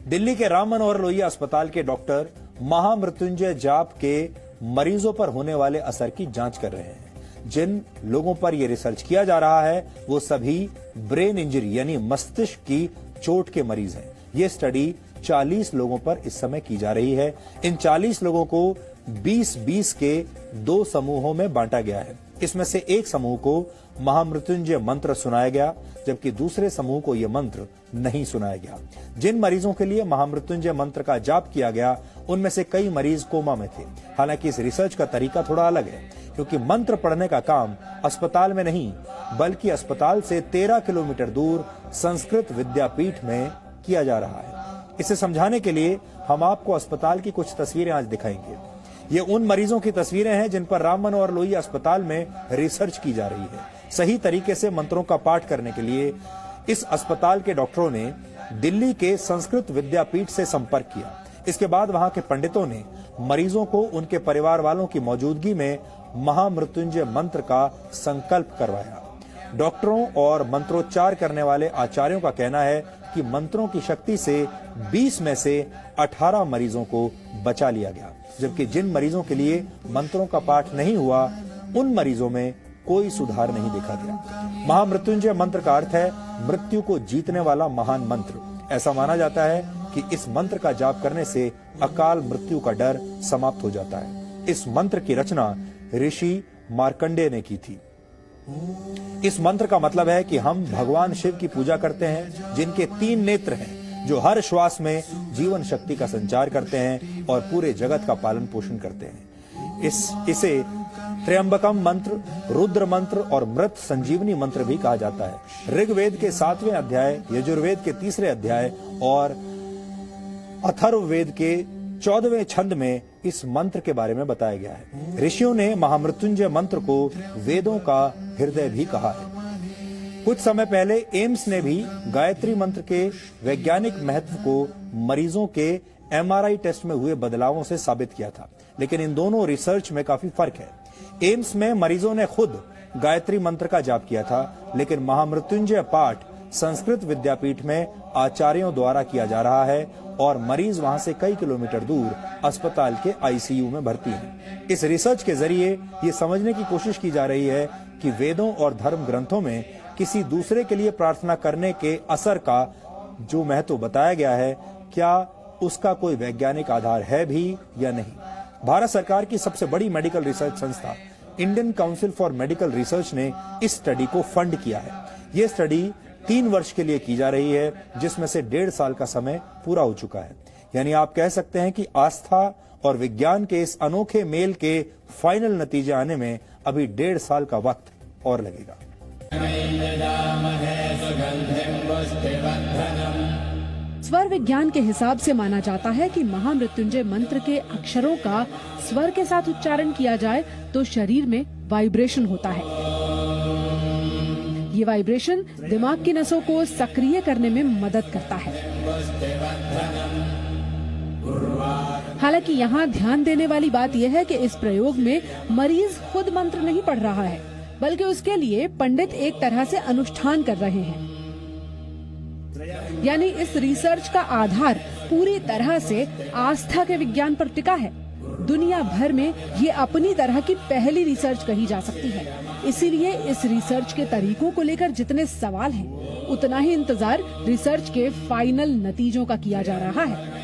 दिल्ली के राम मनोहर लोहिया अस्पताल के डॉक्टर महामृत्युंजय जाप के मरीजों पर होने वाले असर की जांच कर रहे हैं। जिन लोगों पर यह रिसर्च किया जा रहा है वो सभी ब्रेन इंजरी यानी मस्तिष्क की चोट के मरीज हैं। ये स्टडी 40 लोगों पर इस समय की जा रही है। इन 40 लोगों को 20-20 के 2 समूहों में बांटा गया है। इसमें से एक समूह को महामृत्युंजय मंत्र सुनाया गया, जबकि दूसरे समूह को यह मंत्र नहीं सुनाया गया। जिन मरीजों के लिए महामृत्युंजय मंत्र का जाप किया गया, उनमें से कई मरीज कोमा में थे। हालांकि इस रिसर्च का तरीका थोड़ा अलग है, क्योंकि मंत्र पढ़ने का काम अस्पताल में नहीं, बल्कि अस्पताल से 13 किलोमीटर दूर संस्कृत विद्यापीठ में किया जा रहा है। इसे समझाने के लिए हम आपको अस्पताल की कुछ तस्वीरें आज दिखाएंगे। ये उन मरीजों की तस्वीरें हैं जिन पर राम मनोहर लोहिया अस्पताल में रिसर्च की जा रही है। सही तरीके से मंत्रों का पाठ करने के लिए इस अस्पताल के डॉक्टरों ने दिल्ली के संस्कृत विद्यापीठ से संपर्क किया। इसके बाद वहां के पंडितों ने मरीजों को उनके परिवार वालों की मौजूदगी में महामृत्युंजय मंत्र का संकल्प करवाया। डॉक्टरों और मंत्रोच्चार करने वाले आचार्यों का कहना है कि मंत्रों की शक्ति से 20 में से 18 मरीजों को बचा लिया गया, जबकि जिन मरीजों के लिए मंत्रों का पाठ नहीं हुआ, उन मरीजों में कोई सुधार नहीं देखा गया। महामृत्युंजय मंत्र का अर्थ है मृत्यु को जीतने वाला महान मंत्र। ऐसा माना जाता है कि इस मंत्र का जाप करने से अकाल मृत्यु का डर समाप्त हो जाता है। इस मंत्र की रचना ऋषि मार्कंडेय ने की थी। इस मंत्र का मतलब है कि हम भगवान शिव की पूजा करते हैं, जिनके 3 नेत्र हैं, जो हर श्वास में जीवन शक्ति का संचार करते हैं और पूरे जगत का पालन पोषण करते हैं। इसे त्र्यंबकम मंत्र, रुद्र मंत्र और मृत संजीवनी मंत्र भी कहा जाता है। ऋग्वेद के 7वें अध्याय, यजुर्वेद के 3रे अध्याय और अथर्ववेद के 14वें छंद में इस मंत्र के बारे में बताया गया है। ऋषियों ने महामृत्युंजय मंत्र को वेदों का हृदय भी कहा है। कुछ समय पहले एम्स ने भी गायत्री मंत्र के वैज्ञानिक महत्व को मरीजों के MRI टेस्ट में हुए बदलावों से साबित किया था, लेकिन इन दोनों रिसर्च में काफी फर्क है। एम्स में मरीजों ने खुद गायत्री मंत्र का जाप किया था, लेकिन महामृत्युंजय पाठ संस्कृत विद्यापीठ में आचार्यों द्वारा किया जा रहा है और मरीज वहां से कई किलोमीटर दूर अस्पताल के ICU में भर्ती हैं। इस रिसर्च के जरिए ये समझने की कोशिश की जा रही है कि वेदों और धर्म ग्रंथों में किसी दूसरे के लिए प्रार्थना करने के असर का जो महत्व बताया गया है, क्या उसका कोई वैज्ञानिक आधार है भी या नहीं। भारत सरकार की सबसे बड़ी मेडिकल रिसर्च संस्था Indian council for medical research ने इस स्टडी को फंड किया है। ये स्टडी 3 वर्ष के लिए की जा रही है, जिसमें से 1.5 साल का समय पूरा हो चुका है। यानी आप कह सकते हैं कि आस्था और विज्ञान के इस अनोखे मेल के फाइनल नतीजे आने में अभी 1.5 साल का वक्त और लगेगा। स्वर विज्ञान के हिसाब से माना जाता है कि महामृत्युंजय मंत्र के अक्षरों का स्वर के साथ उच्चारण किया जाए तो शरीर में वाइब्रेशन होता है। ये वाइब्रेशन दिमाग की नसों को सक्रिय करने में मदद करता है। हालांकि यहाँ ध्यान देने वाली बात यह है कि इस प्रयोग में मरीज खुद मंत्र नहीं पढ़ रहा है, बल्कि उसके लिए पंडित एक तरह से अनुष्ठान कर रहे हैं। यानी इस रिसर्च का आधार पूरी तरह से आस्था के विज्ञान पर टिका है। दुनिया भर में ये अपनी तरह की पहली रिसर्च कही जा सकती है। इसीलिए इस रिसर्च के तरीकों को लेकर जितने सवाल हैं, उतना ही इंतजार रिसर्च के फाइनल नतीजों का किया जा रहा है।